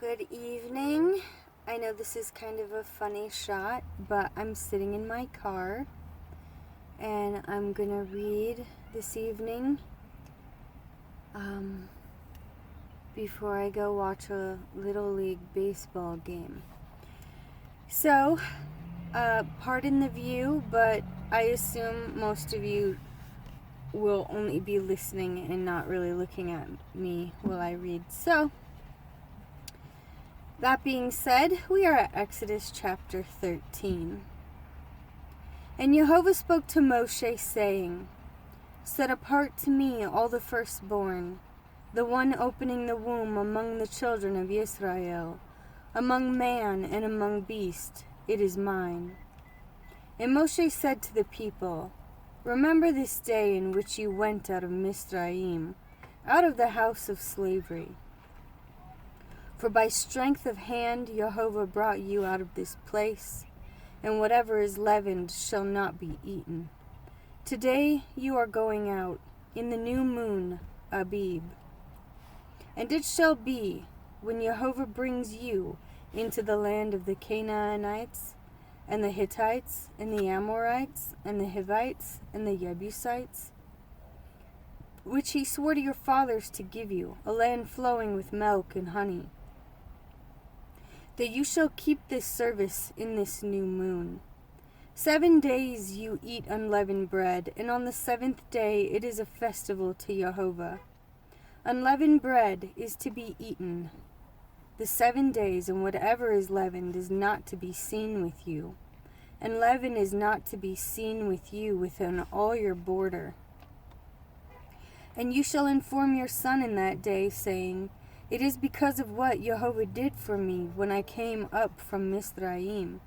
Good evening. I know this is kind of a funny shot, but I'm sitting in my car and I'm gonna read this evening before I go watch a Little League baseball game. So, pardon the view, but I assume most of you will only be listening and not really looking at me while I read. So, that being said, we are at Exodus chapter 13. And Jehovah spoke to Moshe, saying, Set apart to me all the firstborn, the one opening the womb among the children of Israel, among man and among beast, it is mine. And Moshe said to the people, Remember this day in which you went out of Mizraim, out of the house of slavery. For by strength of hand Jehovah brought you out of this place, and whatever is leavened shall not be eaten. Today you are going out in the new moon, Abib. And it shall be, when Jehovah brings you into the land of the Canaanites, and the Hittites, and the Amorites, and the Hivites, and the Jebusites, which he swore to your fathers to give you, a land flowing with milk and honey, that you shall keep this service in this new moon. 7 days you eat unleavened bread, and on the 7th day it is a festival to Jehovah. Unleavened bread is to be eaten the 7 days, and whatever is leavened is not to be seen with you. And leaven is not to be seen with you within all your border. And you shall inform your son in that day, saying, It is because of what Jehovah did for me when I came up from Mizraim.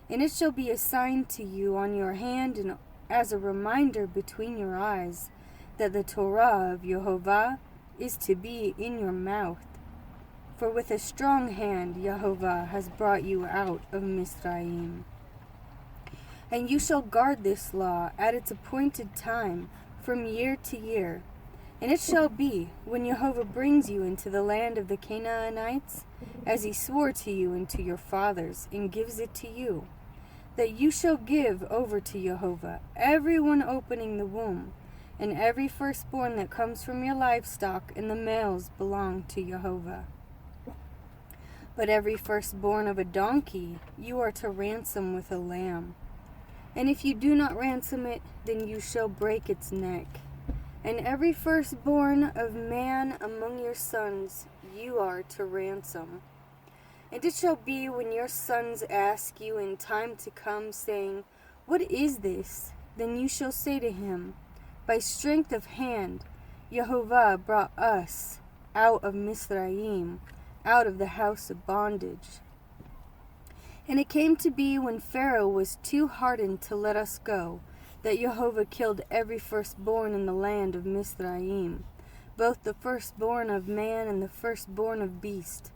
And it shall be a sign to you on your hand and as a reminder between your eyes, that the Torah of Jehovah is to be in your mouth. For with a strong hand Jehovah has brought you out of Mizraim. And you shall guard this law at its appointed time, from year to year. And it shall be, when Jehovah brings you into the land of the Canaanites, as he swore to you and to your fathers, and gives it to you, that you shall give over to Jehovah every one opening the womb, and every firstborn that comes from your livestock, and the males belong to Jehovah. But every firstborn of a donkey you are to ransom with a lamb. And if you do not ransom it, then you shall break its neck. And every firstborn of man among your sons you are to ransom. And it shall be when your sons ask you in time to come, saying, What is this? Then you shall say to him, By strength of hand Jehovah brought us out of Mizraim, out of the house of bondage. And it came to be, when Pharaoh was too hardened to let us go, that Jehovah killed every firstborn in the land of Mizraim, both the firstborn of man and the firstborn of beast.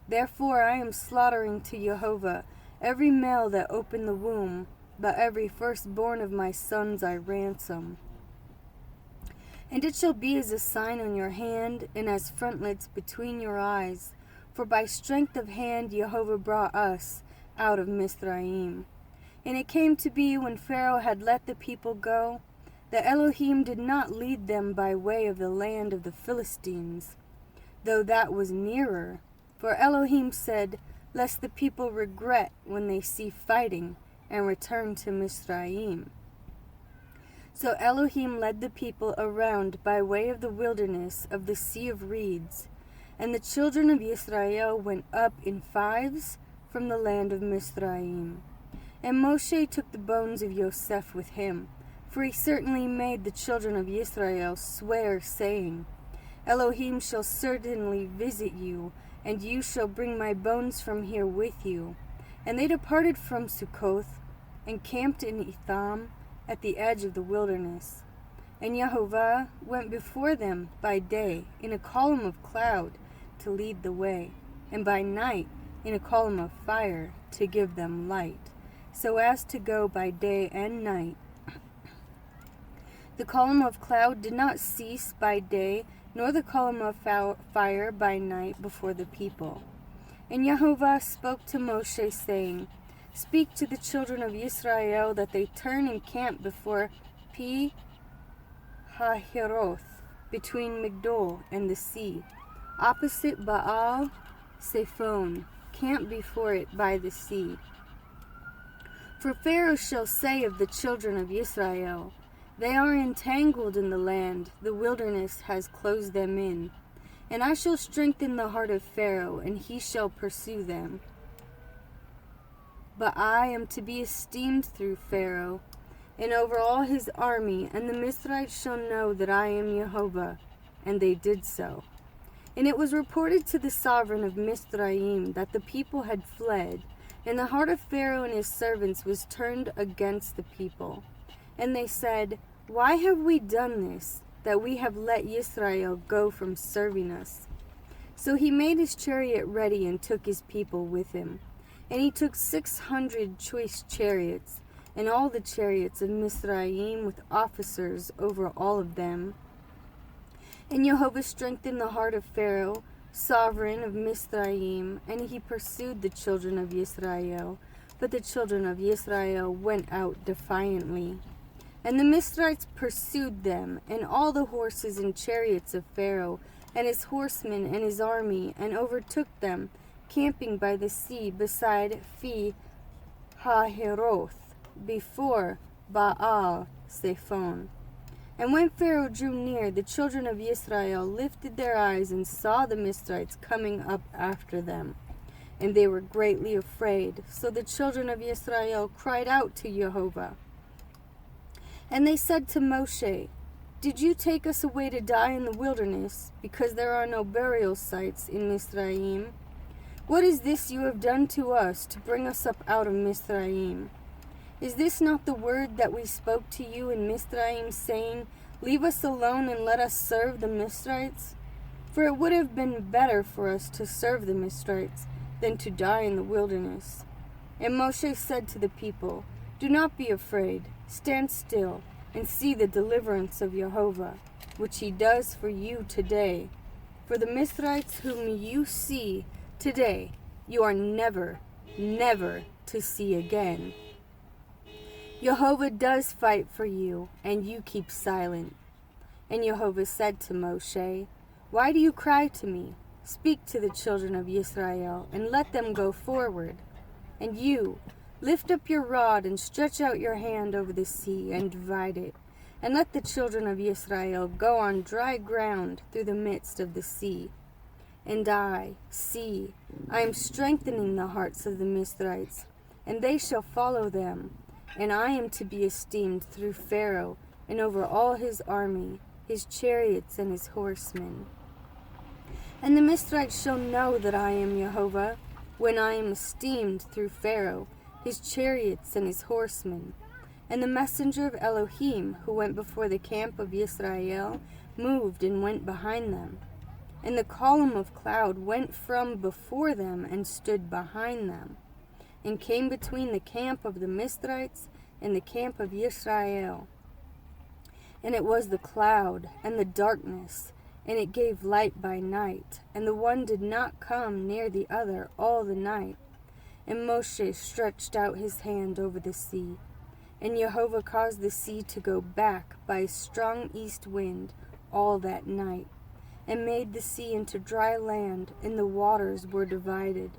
Therefore I am slaughtering to Jehovah every male that opened the womb, but every firstborn of my sons I ransom. And it shall be as a sign on your hand, and as frontlets between your eyes, for by strength of hand Jehovah brought us out of Mizraim. And it came to be, when Pharaoh had let the people go, that Elohim did not lead them by way of the land of the Philistines, though that was nearer. For Elohim said, Lest the people regret when they see fighting, and return to Mizraim. So Elohim led the people around by way of the wilderness of the Sea of Reeds, and the children of Israel went up in fives from the land of Mizraim. And Moshe took the bones of Yosef with him, for he certainly made the children of Israel swear, saying, Elohim shall certainly visit you, and you shall bring my bones from here with you. And they departed from Succoth, and camped in Etham, at the edge of the wilderness. And Jehovah went before them by day in a column of cloud to lead the way, and by night in a column of fire to give them light, so as to go by day and night. The column of cloud did not cease by day, nor the column of fire by night before the people. And Yehovah spoke to Moshe, saying, Speak to the children of Israel that they turn and camp before Pi Hahiroth, between Migdol and the sea, opposite Baal Zephon. Camp before it by the sea. For Pharaoh shall say of the children of Israel, They are entangled in the land, the wilderness has closed them in. And I shall strengthen the heart of Pharaoh, and he shall pursue them. But I am to be esteemed through Pharaoh, and over all his army, and the Mithrites shall know that I am Yehovah. And they did so. And it was reported to the sovereign of Mizraim that the people had fled, and the heart of Pharaoh and his servants was turned against the people. And they said, Why have we done this, that we have let Israel go from serving us? So he made his chariot ready and took his people with him. And he took 600 choice chariots, and all the chariots of Mizraim with officers over all of them. And Yehovah strengthened the heart of Pharaoh, sovereign of Mizraim, and he pursued the children of Israel. But the children of Israel went out defiantly. And the Mithrites pursued them, and all the horses and chariots of Pharaoh, and his horsemen and his army, and overtook them, camping by the sea beside Pi Hahiroth, before Baal Zephon. And when Pharaoh drew near, the children of Israel lifted their eyes and saw the Mithrites coming up after them. And they were greatly afraid. So the children of Israel cried out to Yehovah. And they said to Moshe, Did you take us away to die in the wilderness, because there are no burial sites in Mizraim? What is this you have done to us to bring us up out of Mizraim? Is this not the word that we spoke to you in Mizraim, saying, Leave us alone and let us serve the Mithrites? For it would have been better for us to serve the Mithrites than to die in the wilderness. And Moshe said to the people, Do not be afraid, stand still, and see the deliverance of Yehovah, which he does for you today. For the Mithrites whom you see today, you are never, never to see again. Yehovah does fight for you, and you keep silent. And Yehovah said to Moshe, Why do you cry to me? Speak to the children of Israel, and let them go forward. And you, lift up your rod, and stretch out your hand over the sea, and divide it. And let the children of Israel go on dry ground through the midst of the sea. And I am strengthening the hearts of the Mithrites, and they shall follow them. And I am to be esteemed through Pharaoh, and over all his army, his chariots and his horsemen. And the Mithrites shall know that I am Yehovah, when I am esteemed through Pharaoh, his chariots and his horsemen. And the messenger of Elohim, who went before the camp of Israel, moved and went behind them. And the column of cloud went from before them and stood behind them, and came between the camp of the Mithrites and the camp of Israel. And it was the cloud and the darkness, and it gave light by night, and the one did not come near the other all the night. And Moshe stretched out his hand over the sea, and Yehovah caused the sea to go back by a strong east wind all that night, and made the sea into dry land, and the waters were divided.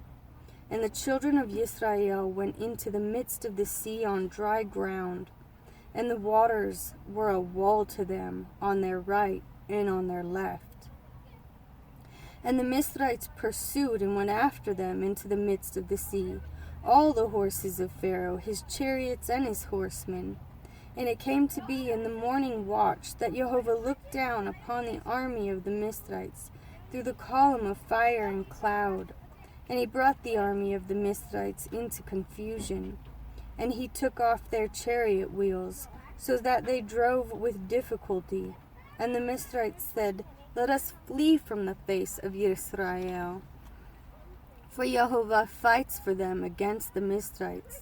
And the children of Israel went into the midst of the sea on dry ground, and the waters were a wall to them on their right and on their left. And the Mithrites pursued and went after them into the midst of the sea, all the horses of Pharaoh, his chariots and his horsemen. And it came to be in the morning watch that Yehovah looked down upon the army of the Mithrites through the column of fire and cloud. And he brought the army of the Mithrites into confusion. And he took off their chariot wheels, so that they drove with difficulty. And the Mithrites said, Let us flee from the face of Israel. For Yehovah fights for them against the Mithrites.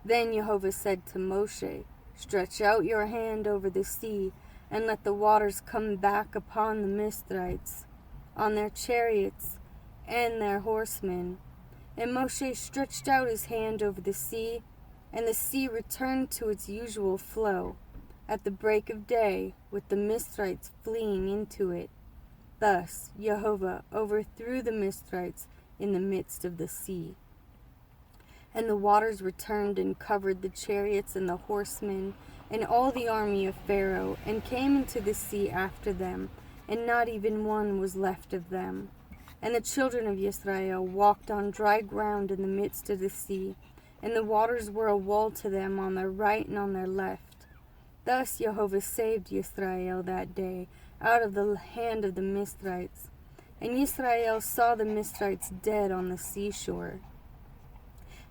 Then Yehovah said to Moshe, Stretch out your hand over the sea, and let the waters come back upon the Mithrites, on their chariots and their horsemen, And Moshe stretched out his hand over the sea, and the sea returned to its usual flow at the break of day, with the Mithrites fleeing into it. Thus Jehovah overthrew the Mithrites in the midst of the sea. And the waters returned and covered the chariots and the horsemen and all the army of Pharaoh, and came into the sea after them, and not even one was left of them. And the children of Israel walked on dry ground in the midst of the sea, and the waters were a wall to them on their right and on their left. Thus Jehovah saved Israel that day out of the hand of the Mithrites. And Israel saw the Mithrites dead on the seashore.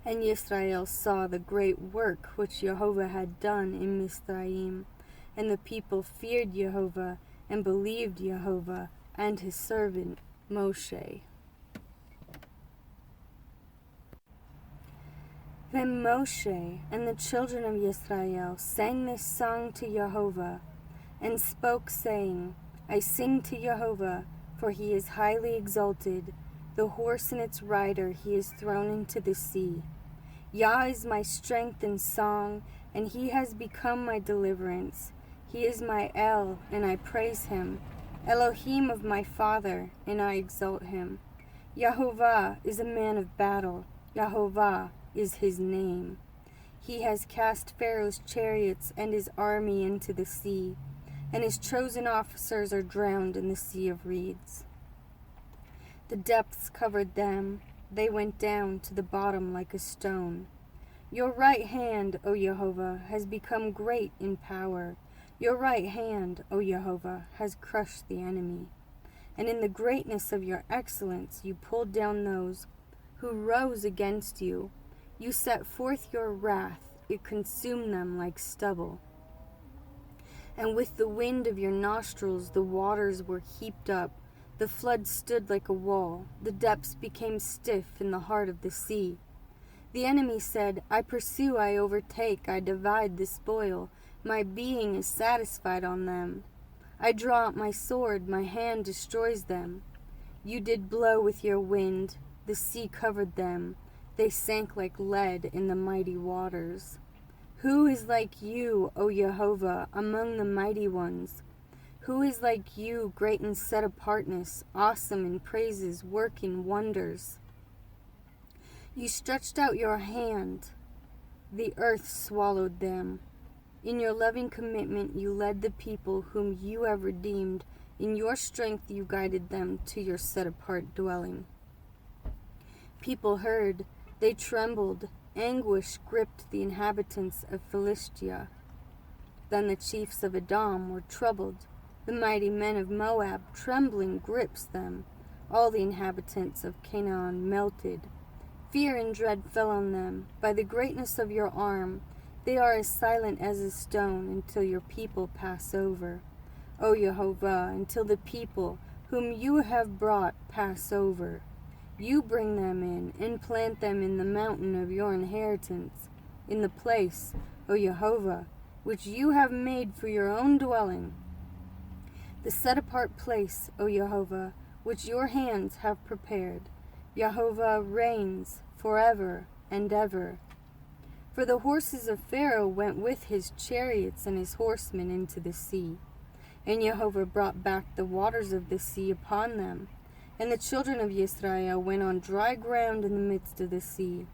And Israel saw the great work which Jehovah had done in Mizraim. And the people feared Jehovah and believed Jehovah and his servant Moshe. Then Moshe and the children of Israel sang this song to Jehovah, and spoke, saying, I sing to Jehovah, for he is highly exalted. The horse and its rider he is thrown into the sea. Yah is my strength and song, and he has become my deliverance. He is my El, and I praise him. Elohim of my father, and I exalt him. Yehovah is a man of battle. Yehovah is his name. He has cast Pharaoh's chariots and his army into the sea, and his chosen officers are drowned in the sea of reeds. The depths covered them. They went down to the bottom like a stone. Your right hand, O Jehovah, has become great in power. Your right hand, O Jehovah, has crushed the enemy. And in the greatness of your excellence you pulled down those who rose against you. You set forth your wrath, it consumed them like stubble. And with the wind of your nostrils the waters were heaped up. The flood stood like a wall. The depths became stiff in the heart of the sea. The enemy said, I pursue, I overtake, I divide the spoil. My being is satisfied on them. I draw out my sword, my hand destroys them. You did blow with your wind, the sea covered them. They sank like lead in the mighty waters. Who is like you, O Jehovah, among the mighty ones? Who is like you, great in set apartness, awesome in praises, working wonders? You stretched out your hand, the earth swallowed them. In your loving commitment you led the people whom you have redeemed. In your strength you guided them to your set-apart dwelling. People heard, they trembled, anguish gripped the inhabitants of Philistia. Then the chiefs of Edom were troubled. The mighty men of Moab, trembling, grips them. All the inhabitants of Canaan melted. Fear and dread fell on them. By the greatness of your arm, they are as silent as a stone until your people pass over. O Jehovah, until the people whom you have brought pass over. You bring them in and plant them in the mountain of your inheritance, in the place, O Jehovah, which you have made for your own dwelling. The set-apart place, O Jehovah, which your hands have prepared. Jehovah reigns forever and ever. For the horses of Pharaoh went with his chariots and his horsemen into the sea. And Jehovah brought back the waters of the sea upon them. And the children of Israel went on dry ground in the midst of the sea.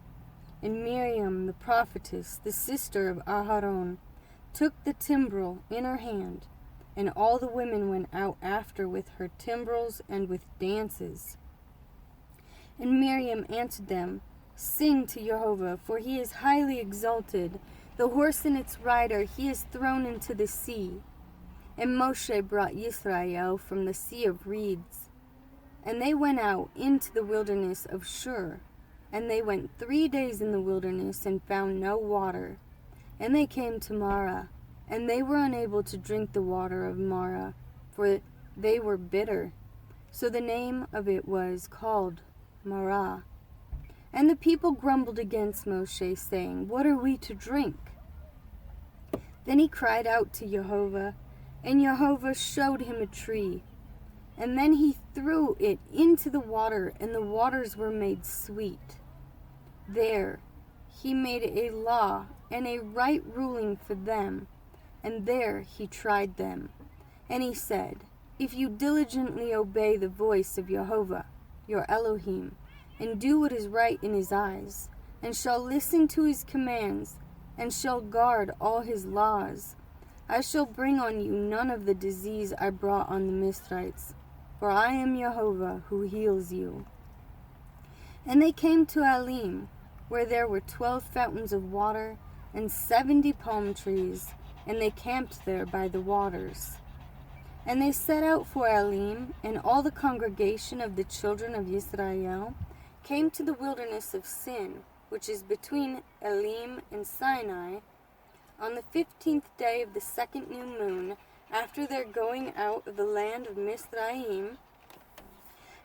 And Miriam the prophetess, the sister of Aharon, took the timbrel in her hand, and all the women went out after with her timbrels and with dances. And Miriam answered them, Sing to Jehovah, for he is highly exalted. The horse and its rider he is thrown into the sea. And Moshe brought Israel from the sea of reeds. And they went out into the wilderness of Shur. And they went 3 days in the wilderness and found no water. And they came to Marah. And they were unable to drink the water of Marah, for they were bitter. So the name of it was called Marah. And the people grumbled against Moshe, saying, What are we to drink? Then he cried out to Jehovah, and Jehovah showed him a tree. And then he threw it into the water, and the waters were made sweet. There he made a law and a right ruling for them, and there he tried them. And he said, if you diligently obey the voice of Jehovah, your Elohim, and do what is right in his eyes, and shall listen to his commands, and shall guard all his laws, I shall bring on you none of the disease I brought on the Mithrites, for I am Jehovah who heals you. And they came to Elim, where there were 12 fountains of water, and 70 palm trees, and they camped there by the waters. And they set out for Elim, and all the congregation of the children of Israel came to the wilderness of Sin, which is between Elim and Sinai, on the 15th day of the second new moon, after their going out of the land of Mizraim.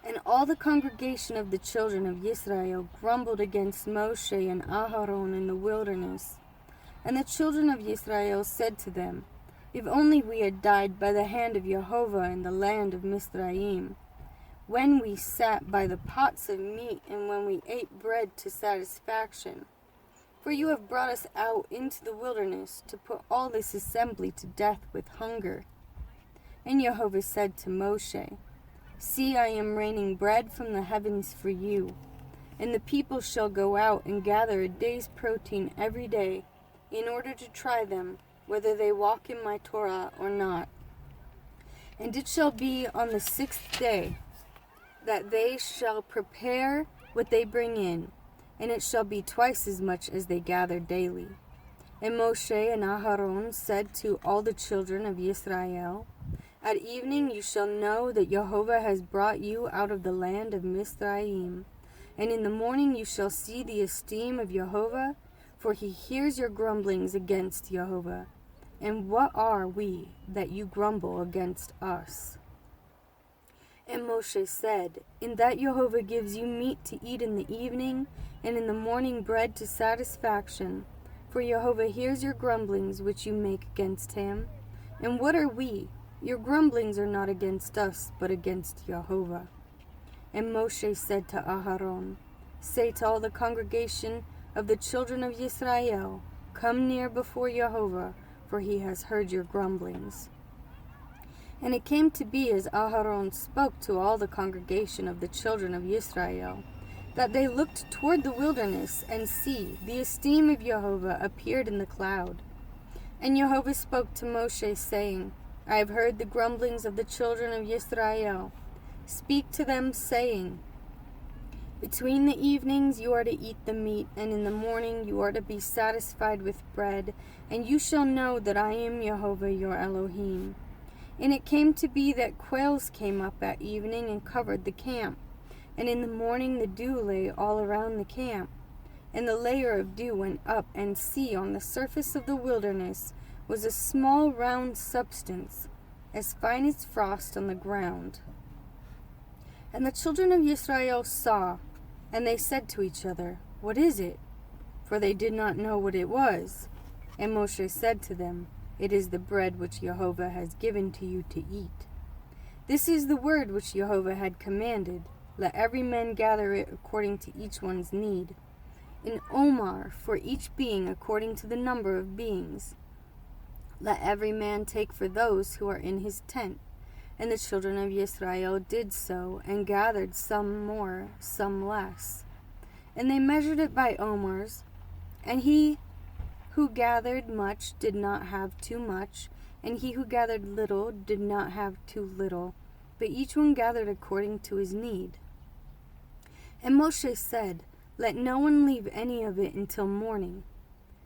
And all the congregation of the children of Israel grumbled against Moshe and Aharon in the wilderness. And the children of Israel said to them, if only we had died by the hand of Jehovah in the land of Mizraim, when we sat by the pots of meat and when we ate bread to satisfaction. For you have brought us out into the wilderness to put all this assembly to death with hunger. And Jehovah said to Moshe, see, I am raining bread from the heavens for you, and the people shall go out and gather a day's protein every day, in order to try them, whether they walk in my Torah or not. And it shall be on the 6th day that they shall prepare what they bring in, and it shall be twice as much as they gather daily. And Moshe and Aharon said to all the children of Israel, at evening you shall know that Jehovah has brought you out of the land of Mizraim, and in the morning you shall see the esteem of Jehovah, for he hears your grumblings against Jehovah. And what are we that you grumble against us? And Moshe said, in that Jehovah gives you meat to eat in the evening, and in the morning bread to satisfaction, for Jehovah hears your grumblings which you make against him. And what are we? Your grumblings are not against us, but against Jehovah. And Moshe said to Aharon, say to all the congregation of the children of Israel, come near before Jehovah, for he has heard your grumblings. And it came to be as Aharon spoke to all the congregation of the children of Israel, that they looked toward the wilderness, and see, the esteem of Jehovah appeared in the cloud. And Jehovah spoke to Moshe, saying, I have heard the grumblings of the children of Israel. Speak to them, saying, between the evenings you are to eat the meat, and in the morning you are to be satisfied with bread, and you shall know that I am Jehovah your Elohim. And it came to be that quails came up at evening and covered the camp, and in the morning the dew lay all around the camp. And the layer of dew went up, and see, on the surface of the wilderness was a small round substance, as fine as frost on the ground. And the children of Israel saw, and they said to each other, what is it? For they did not know what it was. And Moshe said to them, it is the bread which Jehovah has given to you to eat. This is the word which Jehovah had commanded. Let every man gather it according to each one's need. An omer for each being according to the number of beings. Let every man take for those who are in his tent. And the children of Israel did so, and gathered some more, some less. And they measured it by omers, and he who gathered much did not have too much, and he who gathered little did not have too little, but each one gathered according to his need. And Moshe said, let no one leave any of it until morning.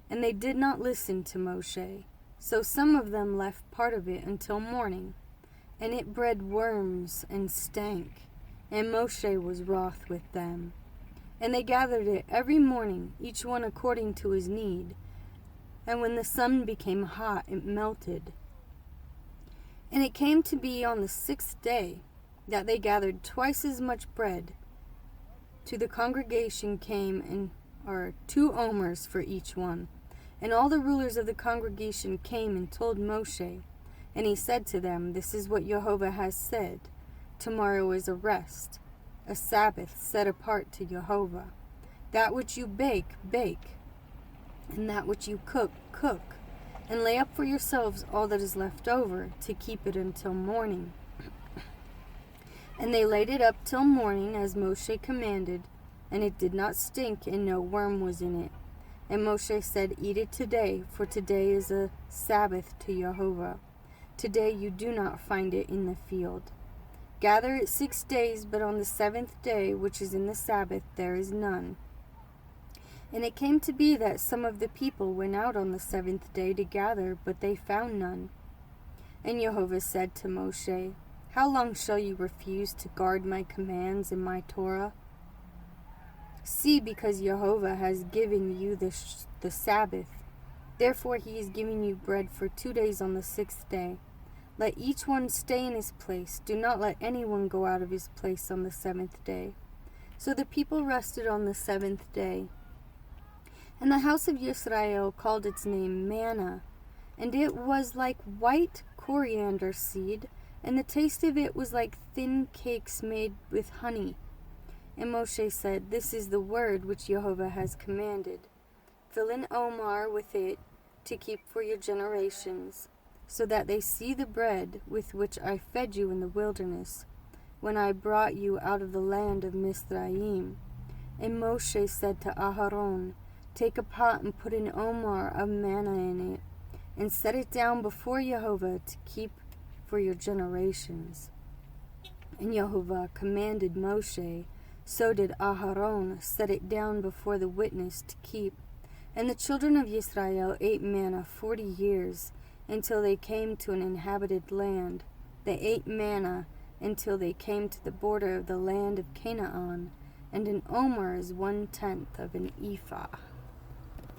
And they did not listen to Moshe. So some of them left part of it until morning, and it bred worms and stank, and Moshe was wroth with them. And they gathered it every morning, each one according to his need. And when the sun became hot, it melted. And it came to be on the 6th day that they gathered twice as much bread. To the congregation came 2 omers for each one. And all the rulers of the congregation came and told Moshe. And he said to them, this is what Jehovah has said. Tomorrow is a rest, a Sabbath set apart to Jehovah. That which you bake, bake, and that which you cook, cook, and lay up for yourselves all that is left over, to keep it until morning. And they laid it up till morning, as Moshe commanded, and it did not stink, and no worm was in it. And Moshe said, Eat it today, for today is a Sabbath to Jehovah. Today you do not find it in the field. Gather it 6 days, but on the 7th day, which is in the Sabbath, there is none. And it came to be that some of the people went out on the 7th day to gather, but they found none. And Jehovah said to Moshe, How long shall you refuse to guard my commands and my Torah? See, because Jehovah has given you the Sabbath, therefore he is giving you bread for 2 days on the 6th day. Let each one stay in his place. Do not let anyone go out of his place on the 7th day. So the people rested on the 7th day. And the house of Yisrael called its name manna, and it was like white coriander seed, and the taste of it was like thin cakes made with honey. And Moshe said, This is the word which Jehovah has commanded. Fill an omer with it to keep for your generations, so that they see the bread with which I fed you in the wilderness, when I brought you out of the land of Mizraim. And Moshe said to Aharon, Take a pot and put an omer of manna in it, and set it down before Jehovah to keep for your generations. And Jehovah commanded Moshe, so did Aharon set it down before the witness to keep. And the children of Israel ate manna 40 years, until they came to an inhabited land. They ate manna until they came to the border of the land of Canaan, and an omer is 1/10 of an ephah.